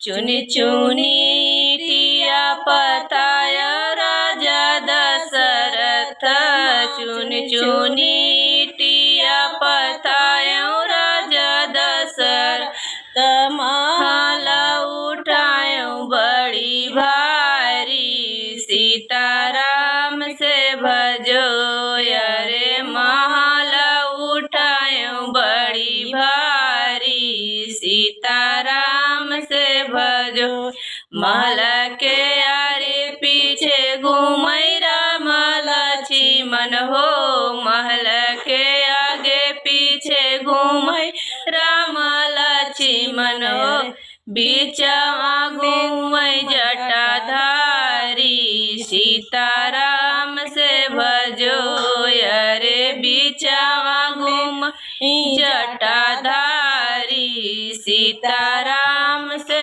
चुनी चुनी टिया पताय राजा दशरथ। चुनी चुनी टिया पताय राजा दशरथ। माला उठायो बड़ी भारी सीताराम से भजो। अरे माला उठायो बड़ी भारी सीताराम से भजो। महल के आरे पीछे घूमई राम लक्ष्मण हो। महल के आगे पीछे घूमई राम लक्ष्मण हो। बीचवा घूमई जटाधारी सीताराम से भजो। अरे बीचवा घूमई जटाधारी सीता